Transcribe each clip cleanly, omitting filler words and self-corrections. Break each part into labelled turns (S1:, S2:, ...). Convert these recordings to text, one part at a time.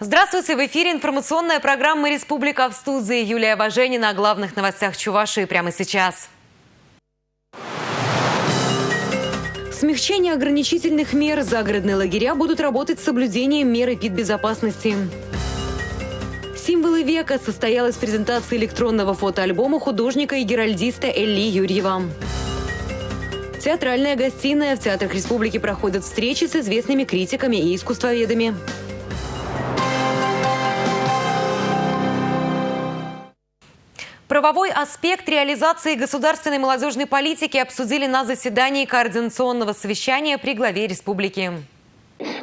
S1: Здравствуйте! В эфире информационная программа «Республика», в студии Юлия Важенина. О главных новостях Чувашии прямо сейчас. Смягчение ограничительных мер. Загородные лагеря будут работать с соблюдением мер эпидбезопасности. «Символы века» состоялась презентация электронного фотоальбома художника и геральдиста Элли Юрьева. Театральная гостиная. В театрах республики проходят встречи с известными критиками и искусствоведами. Правовой аспект реализации государственной молодежной политики обсудили на заседании координационного совещания при главе республики.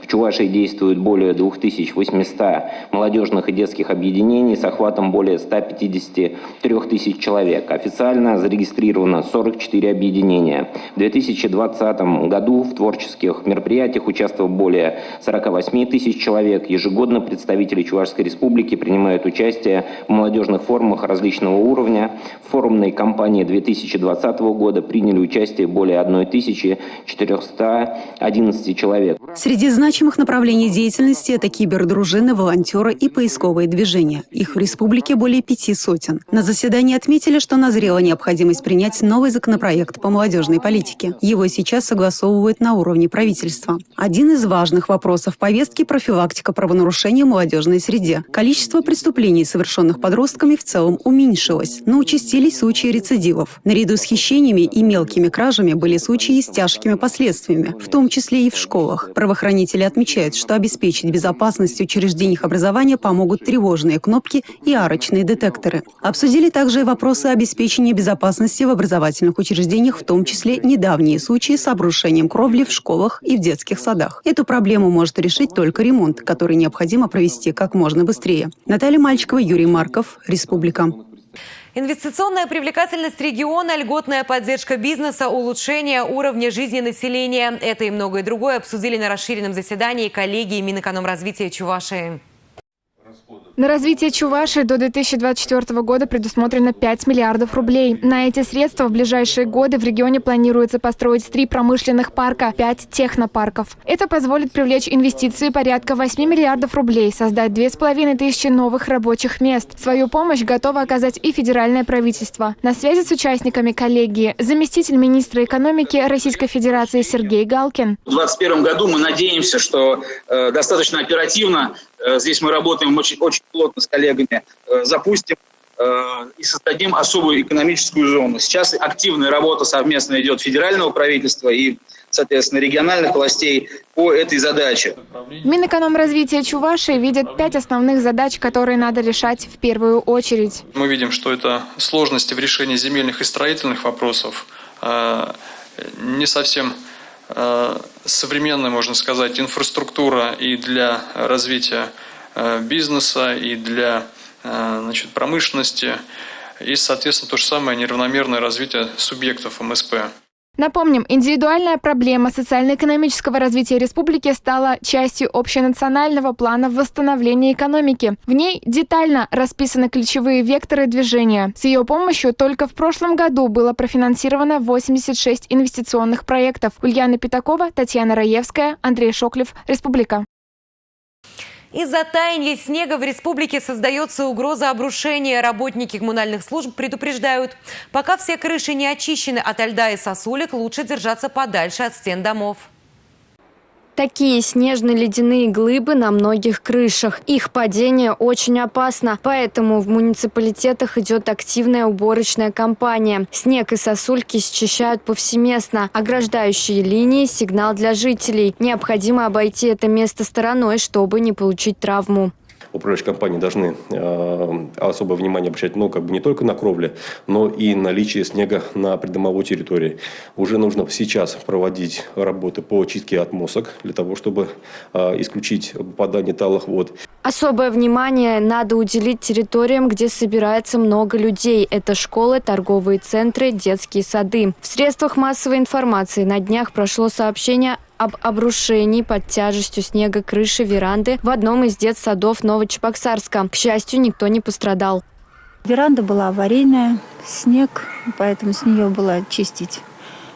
S2: В Чувашии действует более 2800 молодежных и детских объединений с охватом более 153 тысяч человек. Официально зарегистрировано 44 объединения. В 2020 году в творческих мероприятиях участвовало более 48 тысяч человек. Ежегодно представители Чувашской республики принимают участие в молодежных форумах различного уровня. В форумной кампании 2020 года приняли участие более 1411 человек.
S3: Среди значимых направлений деятельности – это кибердружины, волонтеры и поисковые движения. Их в республике более 500. На заседании отметили, что назрела необходимость принять новый законопроект по молодежной политике. Его сейчас согласовывают на уровне правительства. Один из важных вопросов повестки – профилактика правонарушений в молодежной среде. Количество преступлений, совершенных подростками, в целом уменьшилось, но участились случаи рецидивов. Наряду с хищениями и мелкими кражами были случаи с тяжкими последствиями, в том числе и в школах. Правоохранители отмечают, что обеспечить безопасность учреждений образования помогут тревожные кнопки и арочные детекторы. Обсудили также и вопросы обеспечения безопасности в образовательных учреждениях, в том числе недавние случаи с обрушением кровли в школах и в детских садах. Эту проблему может решить только ремонт, который необходимо провести как можно быстрее. Наталья Мальчикова, Юрий Марков, Республика.
S1: Инвестиционная привлекательность региона, льготная поддержка бизнеса, улучшение уровня жизни населения. Это и многое другое обсудили на расширенном заседании коллегии Минэкономразвития Чувашии.
S4: На развитие Чувашии до 2024 года предусмотрено 5 миллиардов рублей. На эти средства в ближайшие годы в регионе планируется построить 3 промышленных парка, 5 технопарков. Это позволит привлечь инвестиции порядка 8 миллиардов рублей, создать 2500 новых рабочих мест. Свою помощь готово оказать и федеральное правительство. На связи с участниками коллегии заместитель министра экономики Российской Федерации Сергей Галкин.
S5: В 2021 году мы надеемся, что достаточно оперативно, здесь мы работаем очень плотно с коллегами, запустим и создадим особую экономическую зону. Сейчас активная работа совместно идет федерального правительства и, соответственно, региональных властей по этой задаче.
S4: Минэкономразвития Чувашии видят 5 основных задач, которые надо решать в первую очередь.
S6: Мы видим, что это сложности в решении земельных и строительных вопросов, не совсем современная, можно сказать, инфраструктура и для развития бизнеса, и для промышленности, и, соответственно, то же самое неравномерное развитие субъектов МСП.
S4: Напомним, индивидуальная проблема социально-экономического развития республики стала частью общенационального плана восстановления экономики. В ней детально расписаны ключевые векторы движения. С ее помощью только в прошлом году было профинансировано 86 инвестиционных проектов. Ульяна Пятакова, Татьяна Раевская, Андрей Шоклев, Республика.
S1: Из-за таяния снега в республике создается угроза обрушения. Работники коммунальных служб предупреждают, пока все крыши не очищены от льда и сосулек, лучше держаться подальше от стен домов.
S7: Такие снежно-ледяные глыбы на многих крышах. Их падение очень опасно, поэтому в муниципалитетах идет активная уборочная кампания. Снег и сосульки счищают повсеместно. Ограждающие линии – сигнал для жителей. Необходимо обойти это место стороной, чтобы не получить травму.
S8: Управляющие компании должны особое внимание обращать не только на кровле, но и наличие снега на придомовой территории. Уже нужно сейчас проводить работы по очистке отмосток для того, чтобы исключить попадание талых вод.
S7: Особое внимание надо уделить территориям, где собирается много людей. Это школы, торговые центры, детские сады. В средствах массовой информации на днях прошло сообщение об обрушении под тяжестью снега крыши веранды в одном из детсадов Новочебоксарска. К счастью, никто не пострадал.
S9: Веранда была аварийная, снег, поэтому с нее было чистить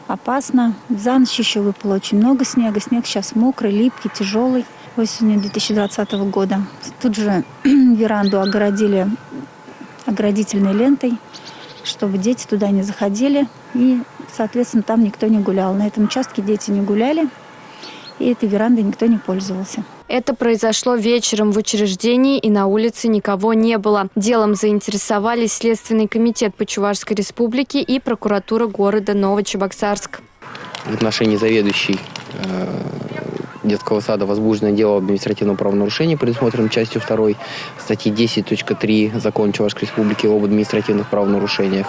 S9: опасно. За ночь еще выпало очень много снега. Снег сейчас мокрый, липкий, тяжелый. осенью 2020 года. Тут же веранду огородили оградительной лентой, чтобы дети туда не заходили. И, соответственно, там никто не гулял. На этом участке дети не гуляли, и этой верандой никто не пользовался.
S7: Это произошло вечером в учреждении, и на улице никого не было. Делом заинтересовались Следственный комитет по Чувашской республике и прокуратура города Новочебоксарск.
S10: В отношении заведующей детского сада возбуждено дело об административном правонарушении, предусмотренном частью 2 статьи 10.3 Закона Чувашской республики об административных правонарушениях.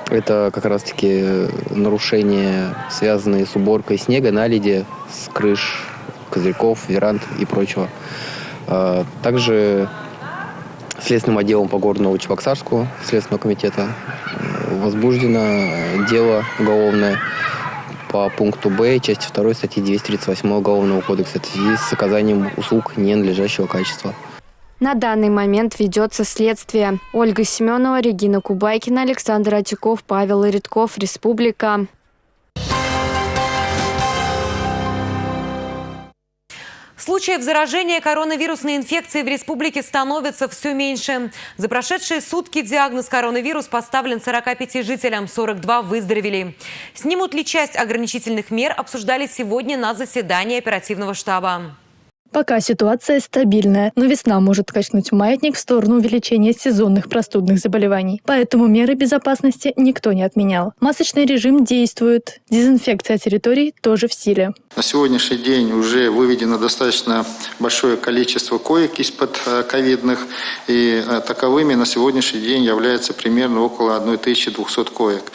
S10: Это как раз-таки нарушения, связанные с уборкой снега, наледи, с крыш, козырьков, веранд и прочего. Также Следственным отделом по городу Новочебоксарску Следственного комитета возбуждено дело уголовное по пункту Б, части 2 статьи 238 Уголовного кодекса в связи с оказанием услуг ненадлежащего качества.
S7: На данный момент ведется следствие. Ольга Семенова, Регина Кубайкина, Александр Атюков, Павел Иридков, Республика.
S1: Случаев заражения коронавирусной инфекцией в республике становится все меньше. За прошедшие сутки диагноз коронавирус поставлен 45 жителям, 42 выздоровели. Снимут ли часть ограничительных мер, обсуждали сегодня на заседании оперативного штаба.
S11: Пока ситуация стабильная, но весна может качнуть маятник в сторону увеличения сезонных простудных заболеваний. Поэтому меры безопасности никто не отменял. Масочный режим действует. Дезинфекция территорий тоже в силе.
S12: На сегодняшний день уже выведено достаточно большое количество коек из-под ковидных. И таковыми на сегодняшний день является примерно около 1200 коек.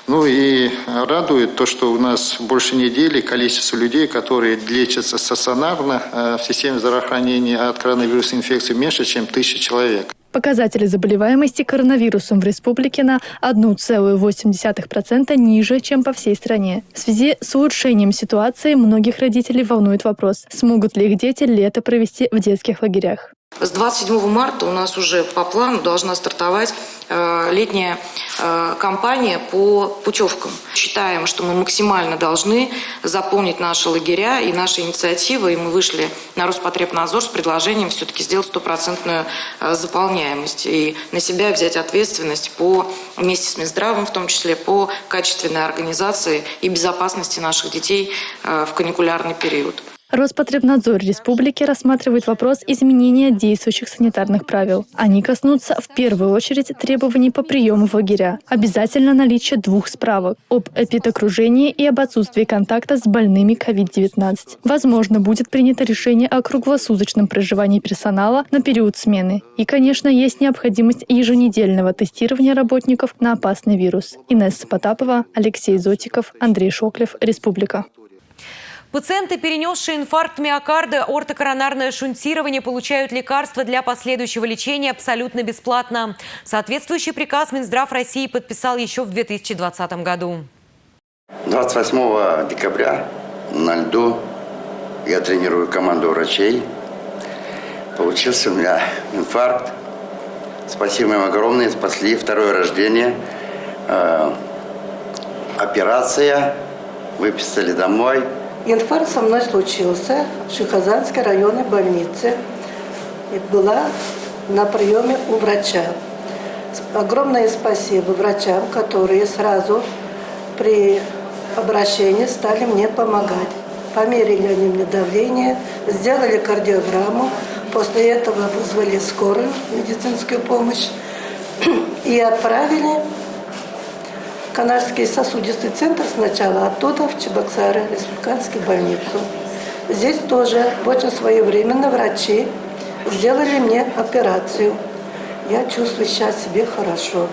S12: Ну и радует то, что у нас больше недели количество людей, которые лечатся стационарно в системе здравоохранения от коронавирусной инфекции меньше, чем 1000 человек.
S11: Показатели заболеваемости коронавирусом в республике на 1,8% ниже, чем по всей стране. В связи с улучшением ситуации многих родителей волнует вопрос, смогут ли их дети лето провести в детских лагерях.
S13: С 27 марта у нас уже по плану должна стартовать летняя кампания по путевкам. Считаем, что мы максимально должны заполнить наши лагеря и наши инициативы. И мы вышли на Роспотребнадзор с предложением все-таки сделать 100% заполняемость и на себя взять ответственность вместе с Минздравом, в том числе по качественной организации и безопасности наших детей в каникулярный период.
S11: Роспотребнадзор республики рассматривает вопрос изменения действующих санитарных правил. Они коснутся в первую очередь требований по приему в лагеря. Обязательно наличие 2 справок об эпидокружении и об отсутствии контакта с больными COVID-19. Возможно, будет принято решение о круглосуточном проживании персонала на период смены. И, конечно, есть необходимость еженедельного тестирования работников на опасный вирус. Инесса Потапова, Алексей Зотиков, Андрей Шоклев, Республика.
S1: Пациенты, перенесшие инфаркт миокарда, ортокоронарное шунтирование, получают лекарства для последующего лечения абсолютно бесплатно. Соответствующий приказ Минздрав России подписал еще в 2020 году.
S14: 28 декабря на льду я тренирую команду врачей. Получился у меня инфаркт. Спасибо им огромное, спасли, 2-е рождение. Операция, выписали домой.
S15: Инфаркт со мной случился в Шихазанской районной больнице. И была на приеме у врача. Огромное спасибо врачам, которые сразу при обращении стали мне помогать. Померили они мне давление, сделали кардиограмму. После этого вызвали скорую медицинскую помощь и отправили в Канарский сосудистый центр сначала, оттуда в Чебоксары, республиканскую больницу. Здесь тоже очень своевременно врачи сделали мне операцию. Я чувствую сейчас себя хорошо.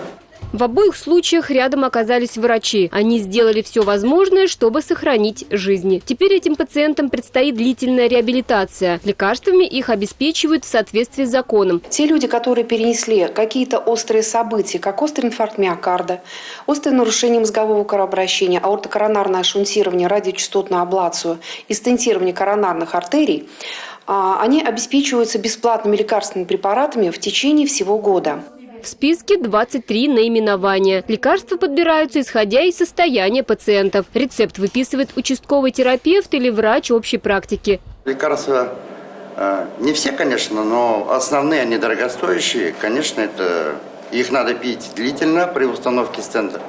S16: В обоих случаях рядом оказались врачи. Они сделали все возможное, чтобы сохранить жизни. Теперь этим пациентам предстоит длительная реабилитация. Лекарствами их обеспечивают в соответствии с законом.
S17: Те люди, которые перенесли какие-то острые события, как острый инфаркт миокарда, острое нарушение мозгового кровообращения, аортокоронарное шунтирование, радиочастотную аблацию и стентирование коронарных артерий, они обеспечиваются бесплатными лекарственными препаратами в течение всего года.
S16: В списке 23 наименования. Лекарства подбираются исходя из состояния пациентов. Рецепт выписывает участковый терапевт или врач общей практики.
S14: Лекарства Не все, конечно, но основные, они дорогостоящие. Конечно, их надо пить длительно при установке стенда.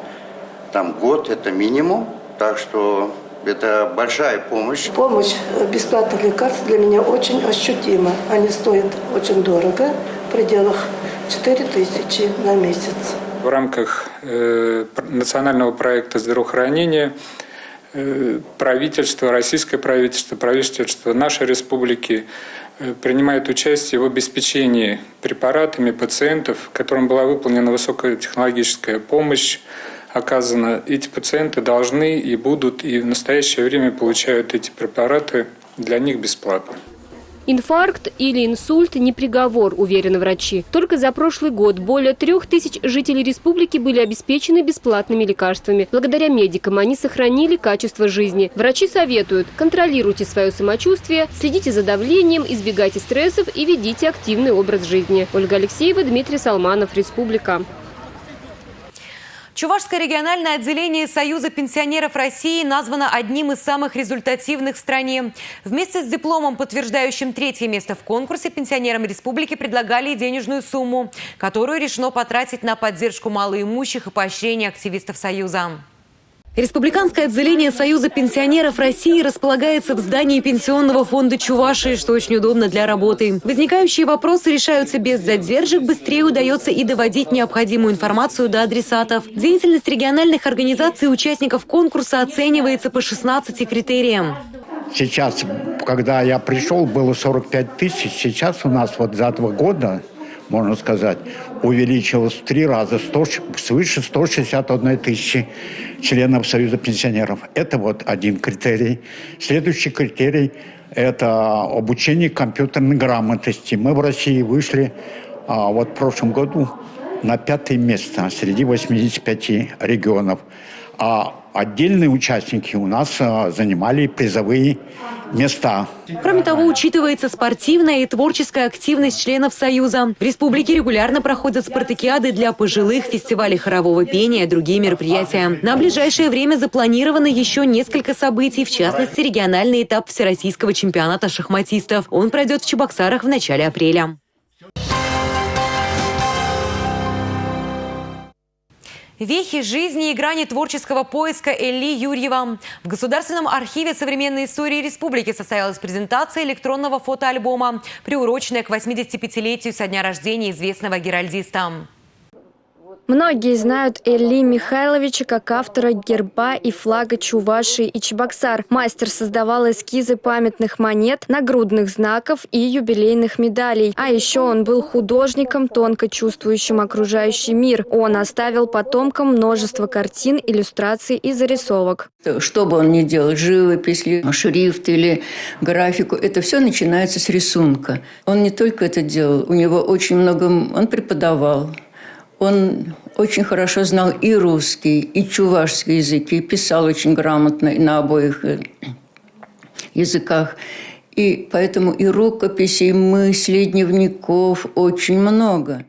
S14: Там год – это минимум, так что это большая помощь.
S15: Помощь бесплатных лекарств для меня очень ощутима. Они стоят очень дорого, в пределах 4000 на месяц.
S18: В рамках национального проекта здравоохранения правительство, российское правительство нашей республики принимает участие в обеспечении препаратами пациентов, которым была выполнена высокотехнологическая помощь оказана. Эти пациенты должны и будут, и в настоящее время получают эти препараты для них бесплатно.
S16: Инфаркт или инсульт – не приговор, уверены врачи. Только за прошлый год более 3000 жителей республики были обеспечены бесплатными лекарствами. Благодаря медикам они сохранили качество жизни. Врачи советуют – контролируйте свое самочувствие, следите за давлением, избегайте стрессов и ведите активный образ жизни. Ольга Алексеева, Дмитрий Салманов, Республика.
S1: Чувашское региональное отделение Союза пенсионеров России названо одним из самых результативных в стране. Вместе с дипломом, подтверждающим 3-е место в конкурсе, пенсионерам республики предлагали и денежную сумму, которую решено потратить на поддержку малоимущих и поощрение активистов Союза. Республиканское отделение Союза пенсионеров России располагается в здании Пенсионного фонда Чувашии, что очень удобно для работы. Возникающие вопросы решаются без задержек, быстрее удается и доводить необходимую информацию до адресатов. Деятельность региональных организаций и участников конкурса оценивается по 16 критериям.
S19: Сейчас, когда я пришел, было 45 тысяч, сейчас у нас вот за 2 года, можно сказать, увеличилось в 3 раза, свыше 161 тысячи членов Союза пенсионеров. Это вот один критерий. Следующий критерий – это обучение компьютерной грамотности. Мы в России вышли вот в прошлом году на 5-е место среди 85 регионов. А отдельные участники у нас занимали призовые места.
S1: Кроме того, учитывается спортивная и творческая активность членов Союза. В республике регулярно проходят спартакиады для пожилых, фестивали хорового пения и другие мероприятия. На ближайшее время запланировано еще несколько событий, в частности, региональный этап Всероссийского чемпионата шахматистов. Он пройдет в Чебоксарах в начале апреля. Вехи жизни и грани творческого поиска Элли Юрьева. В Государственном архиве современной истории республики состоялась презентация электронного фотоальбома, приуроченная к 85-летию со дня рождения известного геральдиста.
S7: Многие знают Элли Михайловича как автора герба и флага Чувашии и Чебоксар. Мастер создавал эскизы памятных монет, нагрудных знаков и юбилейных медалей. А еще он был художником, тонко чувствующим окружающий мир. Он оставил потомкам множество картин, иллюстраций и зарисовок.
S20: Что бы он ни делал, живопись, шрифт или графику, это все начинается с рисунка. Он не только это делал, у него очень много... Он преподавал. Он очень хорошо знал и русский, и чувашский языки, и писал очень грамотно на обоих языках. И поэтому и рукописей, и мыслей, и дневников очень много.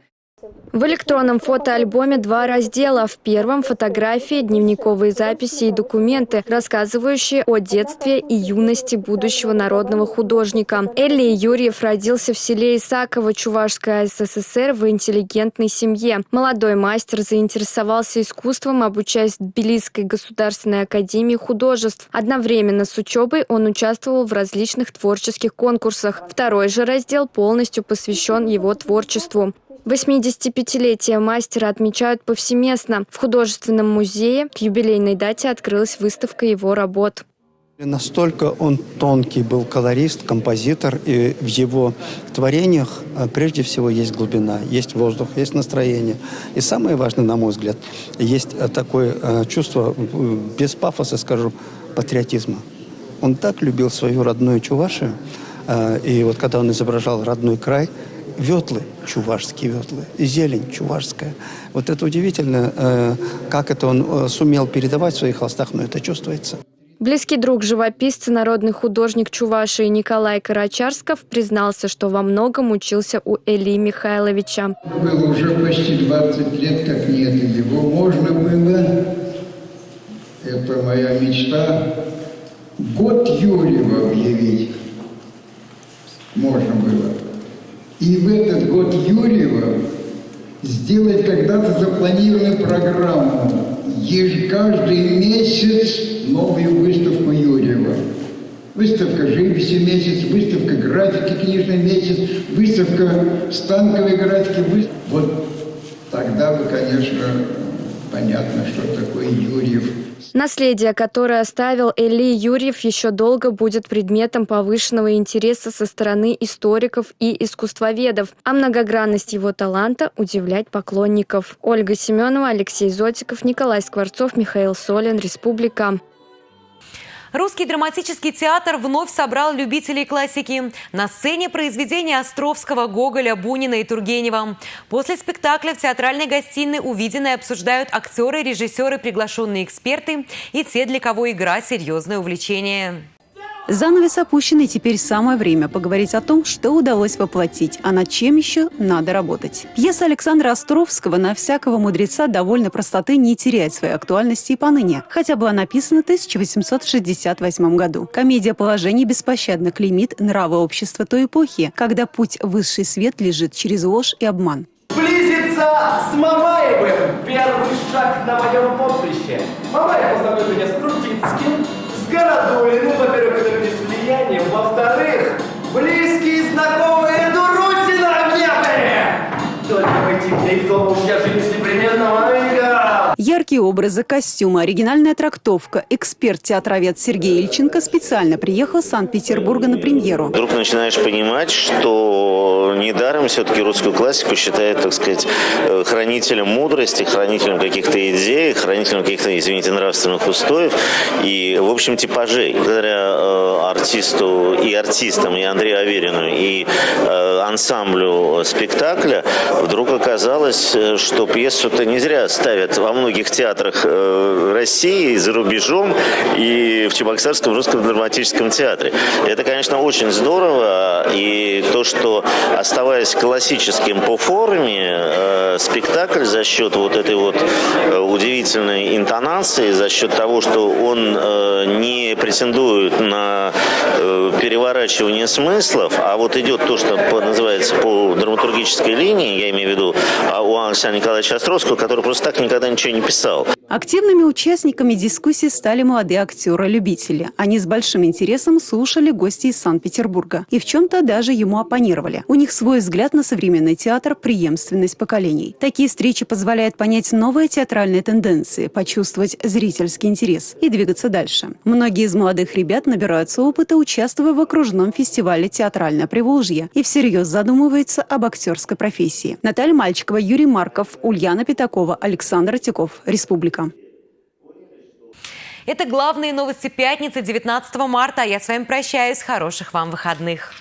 S7: В электронном фотоальбоме 2 раздела. В первом – фотографии, дневниковые записи и документы, рассказывающие о детстве и юности будущего народного художника. Элли Юрьев родился в селе Исаково, Чувашская СССР, в интеллигентной семье. Молодой мастер заинтересовался искусством, обучаясь в Тбилисской государственной академии художеств. Одновременно с учебой он участвовал в различных творческих конкурсах. Второй же раздел полностью посвящен его творчеству. 85-летие мастера отмечают повсеместно. В художественном музее к юбилейной дате открылась выставка его работ.
S21: Настолько он тонкий был колорист, композитор, и в его творениях прежде всего есть глубина, есть воздух, есть настроение. И самое важное, на мой взгляд, есть такое чувство, без пафоса скажу, патриотизма. Он так любил свою родную Чувашию, и вот когда он изображал родной край, ветлы, чувашские ветлы, и зелень чувашская. Вот это удивительно, как это он сумел передавать в своих холстах, но это чувствуется.
S7: Близкий друг живописца, народный художник Чувашии Николай Карачарсков признался, что во многом учился у Элли Михайловича.
S22: Было уже почти 20 лет, как нет его. Можно было, это моя мечта, год Юрьева объявить. можно было. И в этот год Юрьева сделать когда-то запланированную программу. Каждый месяц новую выставку Юрьева. Выставка живописи месяц, выставка графики книжный месяц, выставка станковой графики. Вот тогда бы, конечно, понятно, что такое Юрьев.
S7: Наследие, которое оставил Эли Юрьев, еще долго будет предметом повышенного интереса со стороны историков и искусствоведов, а многогранность его таланта удивлять поклонников. Ольга Семенова, Алексей Зотиков, Николай Скворцов, Михаил Солин, Республика.
S1: Русский драматический театр вновь собрал любителей классики. На сцене произведения Островского, Гоголя, Бунина и Тургенева. После спектакля в театральной гостиной увиденное обсуждают актеры, режиссеры, приглашенные эксперты и те, для кого игра – серьезное увлечение.
S2: Занавес опущен, и теперь самое время поговорить о том, что удалось воплотить, а над чем еще надо работать. Пьеса Александра Островского «На всякого мудреца» довольно простоты не теряет своей актуальности и поныне, хотя была написана в 1868 году. Комедия положений беспощадно клеймит нравы общества той эпохи, когда путь в высший свет лежит через ложь и обман.
S3: Близится с Мамаевым первый шаг на моем поприще. Мамаев познакомил меня с Крутицким, с Городулиным, во-первых, это люди с влиянием, во-вторых, близкие знакомые Дурусина не были. Только пойти к ней в дом, уж я женюсь непременно, маменька.
S2: Яркие образы, костюмы, оригинальная трактовка. Эксперт-театровед Сергей Ильченко специально приехал из Санкт-Петербурга на премьеру.
S23: Вдруг начинаешь понимать, что недаром все-таки русскую классику считают, так сказать, хранителем мудрости, хранителем каких-то идей, хранителем каких-то, извините, нравственных устоев и, в общем, типажей. Благодаря артисту и артистам, и Андрею Аверину, и ансамблю спектакля вдруг оказалось, что пьесу-то не зря ставят во многих театрах России, за рубежом и в Чебоксарском русском драматическом театре. Это, конечно, очень здорово. И то, что, оставаясь классическим по форме, спектакль за счет вот этой вот удивительной интонации, за счет того, что он не претендует на переворачивание смыслов, а вот идет то, что называется по драматургической линии, я имею в виду у Александра Николаевича Островского, который просто так никогда ничего не писал.
S2: Активными участниками дискуссии стали молодые актеры-любители. Они с большим интересом слушали гостей из Санкт-Петербурга и в чем-то даже ему оппонировали. У них свой взгляд на современный театр, преемственность поколений. Такие встречи позволяют понять новые театральные тенденции, почувствовать зрительский интерес и двигаться дальше. Многие из молодых ребят набираются опыта, участвуя в окружном фестивале «Театральное Приволжье» и всерьез задумываются об актерской профессии. Наталья Мальчикова, Юрий Марков, Ульяна Пятакова, Александр Тиков, Республика.
S1: Это главные новости пятницы, 19 марта. Я с вами прощаюсь. Хороших вам выходных.